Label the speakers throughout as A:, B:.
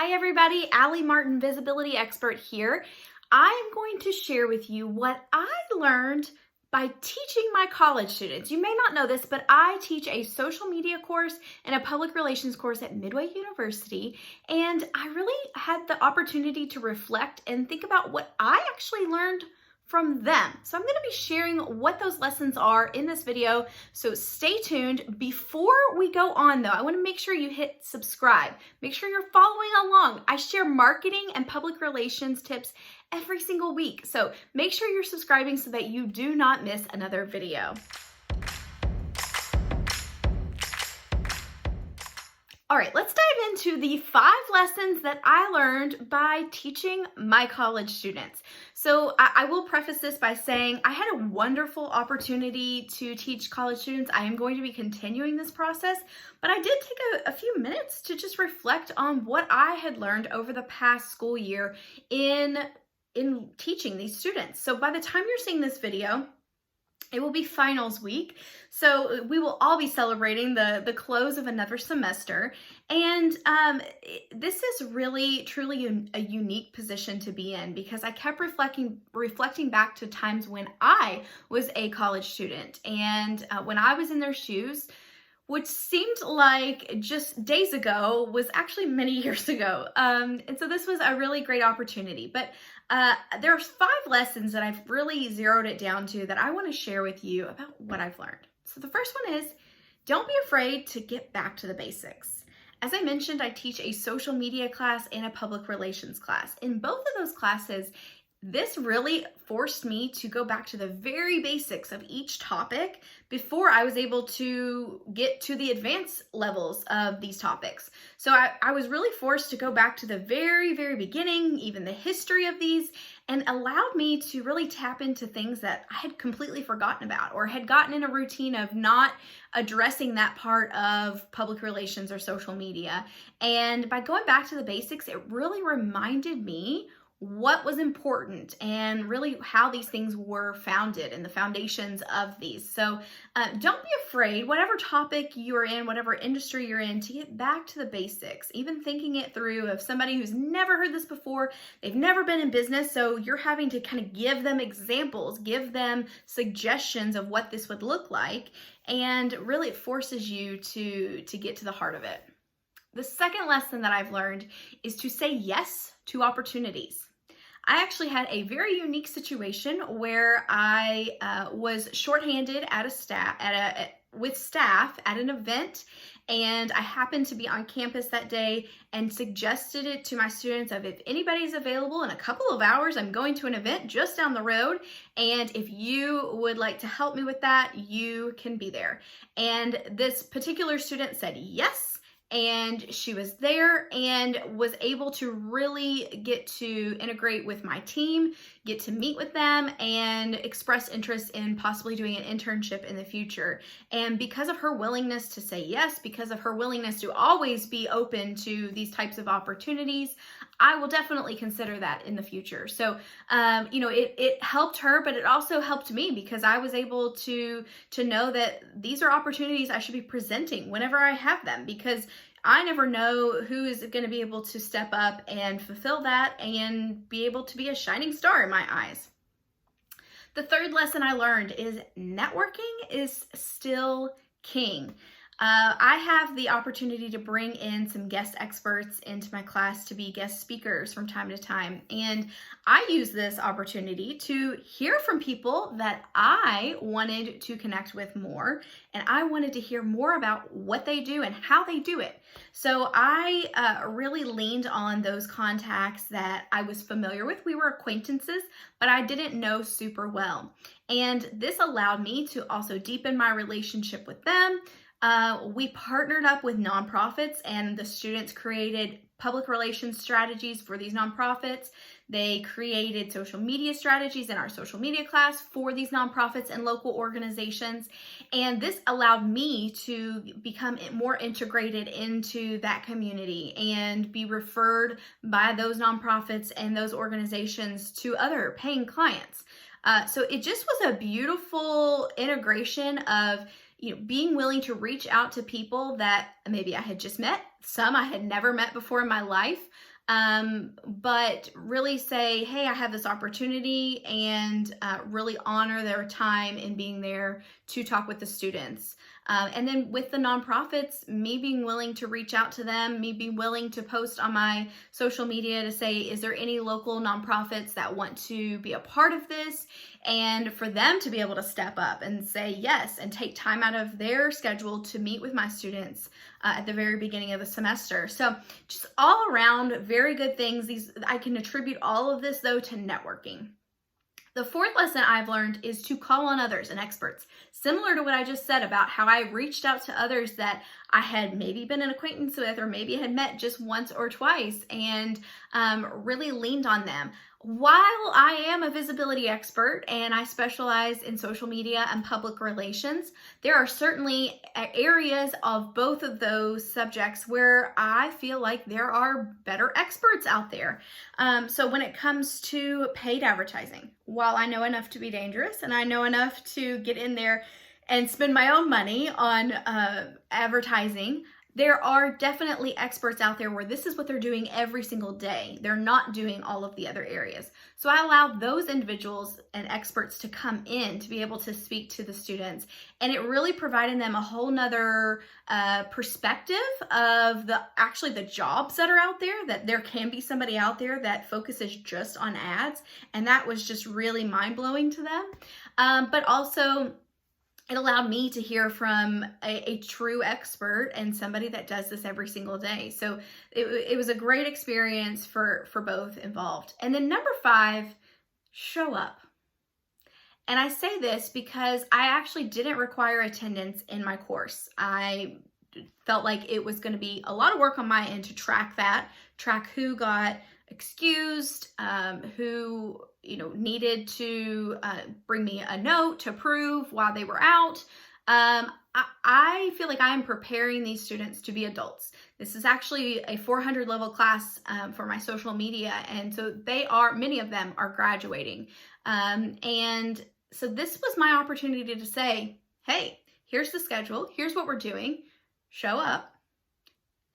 A: Hi everybody, Allie Martin, visibility expert here. I am going to share with you what I learned by teaching my college students. You may not know this, but I teach a social media course and a public relations course at Midway University, and I really had the opportunity to reflect and think about what I actually learned from them. So I'm going to be sharing what those lessons are in this video, so stay tuned. Before we go on though, I want to make sure you hit subscribe. Make sure you're following along. I share marketing and public relations tips every single week, so make sure you're subscribing so that you do not miss another video. All right, let's dive into the 5 lessons that I learned by teaching my college students. So I will preface this by saying I had a wonderful opportunity to teach college students. I am going to be continuing this process, but I did take a few minutes to just reflect on what I had learned over the past school year in teaching these students. So by the time you're seeing this video, it will be finals week, so we will all be celebrating the close of another semester, and this is really truly a unique position to be in, because I kept reflecting back to times when I was a college student, and when I was in their shoes, which seemed like just days ago was actually many years ago. And so this was a really great opportunity. But there are 5 lessons that I've really zeroed it down to that I want to share with you about what I've learned. So the first one is, don't be afraid to get back to the basics. As I mentioned, I teach a social media class and a public relations class. In both of those classes, this really forced me to go back to the very basics of each topic before I was able to get to the advanced levels of these topics. So I was really forced to go back to the very, very beginning, even the history of these, and allowed me to really tap into things that I had completely forgotten about or had gotten in a routine of not addressing that part of public relations or social media. And by going back to the basics, it really reminded me what was important and really how these things were founded and the foundations of these. So don't be afraid, whatever topic you're in, whatever industry you're in, to get back to the basics, even thinking it through of somebody who's never heard this before, they've never been in business, so you're having to kind of give them examples, give them suggestions of what this would look like, and really it forces you to get to the heart of it. The second lesson that I've learned is to say yes to opportunities. I actually had a very unique situation where I was shorthanded with staff at an event, and I happened to be on campus that day and suggested it to my students of, if anybody's available in a couple of hours, I'm going to an event just down the road, and if you would like to help me with that, you can be there. And this particular student said yes. And she was there and was able to really get to integrate with my team, get to meet with them, and express interest in possibly doing an internship in the future. And because of her willingness to say yes, because of her willingness to always be open to these types of opportunities, I will definitely consider that in the future. So, it helped her, but it also helped me, because I was able to know that these are opportunities I should be presenting whenever I have them, because I never know who is going to be able to step up and fulfill that and be able to be a shining star in my eyes. The third lesson I learned is networking is still king. I have the opportunity to bring in some guest experts into my class to be guest speakers from time to time. And I use this opportunity to hear from people that I wanted to connect with more. And I wanted to hear more about what they do and how they do it. So I really leaned on those contacts that I was familiar with. We were acquaintances, but I didn't know super well. And this allowed me to also deepen my relationship with them. We partnered up with nonprofits, and the students created public relations strategies for these nonprofits. They created social media strategies in our social media class for these nonprofits and local organizations. And this allowed me to become more integrated into that community and be referred by those nonprofits and those organizations to other paying clients. So it just was a beautiful integration of being willing to reach out to people that maybe I had just met, some I had never met before in my life, but really say, hey, I have this opportunity, and really honor their time in being there to talk with the students. And then with the nonprofits, me being willing to reach out to them, me being willing to post on my social media to say, is there any local nonprofits that want to be a part of this? And for them to be able to step up and say yes and take time out of their schedule to meet with my students at the very beginning of the semester. So just all around very good things. I can attribute all of this though to networking. The fourth lesson I've learned is to call on others and experts. Similar to what I just said about how I reached out to others that I had maybe been an acquaintance with or maybe had met just once or twice, and really leaned on them. While I am a visibility expert and I specialize in social media and public relations, there are certainly areas of both of those subjects where I feel like there are better experts out there. So when it comes to paid advertising, while I know enough to be dangerous and I know enough to get in there and spend my own money on advertising, there are definitely experts out there where this is what they're doing every single day. They're not doing all of the other areas. So I allow those individuals and experts to come in to be able to speak to the students. And it really provided them a whole nother perspective of the jobs that are out there, that there can be somebody out there that focuses just on ads. And that was just really mind-blowing to them. But also, it allowed me to hear from a true expert and somebody that does this every single day. So it was a great experience for both involved. And then number 5, show up. And I say this because I actually didn't require attendance in my course. I felt like it was going to be a lot of work on my end to track who got excused, who needed to bring me a note to prove while they were out. I feel like I am preparing these students to be adults. This is actually a 400 level class for my social media, and so many of them are graduating. And so this was my opportunity to say, hey, here's the schedule, here's what we're doing, show up.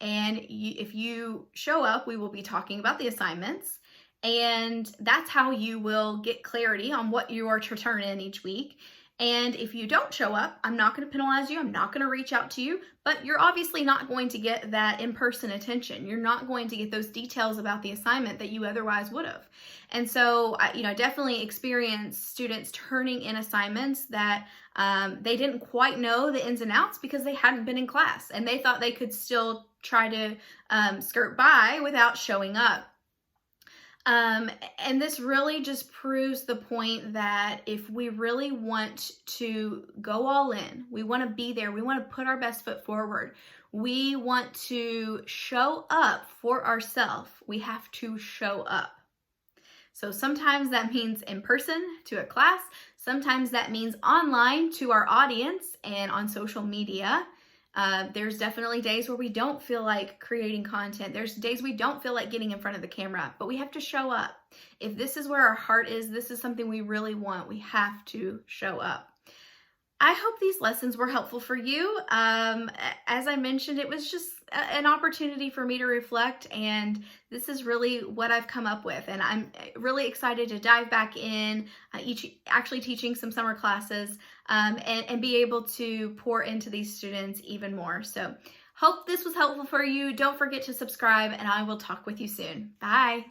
A: And if you show up, we will be talking about the assignments. And that's how you will get clarity on what you are to turn in each week. And if you don't show up, I'm not going to penalize you. I'm not going to reach out to you, but you're obviously not going to get that in-person attention. You're not going to get those details about the assignment that you otherwise would have. And so, I definitely experienced students turning in assignments that they didn't quite know the ins and outs because they hadn't been in class and they thought they could still try to skirt by without showing up. And this really just proves the point that if we really want to go all in, we want to be there, we want to put our best foot forward, we want to show up for ourselves, we have to show up. So sometimes that means in person to a class, sometimes that means online to our audience and on social media. There's definitely days where we don't feel like creating content. There's days we don't feel like getting in front of the camera, but we have to show up. If this is where our heart is, this is something we really want, we have to show up. I hope these lessons were helpful for you. As I mentioned, it was just an opportunity for me to reflect, and this is really what I've come up with. And I'm really excited to dive back in, actually teaching some summer classes, and be able to pour into these students even more. So hope this was helpful for you. Don't forget to subscribe, and I will talk with you soon. Bye.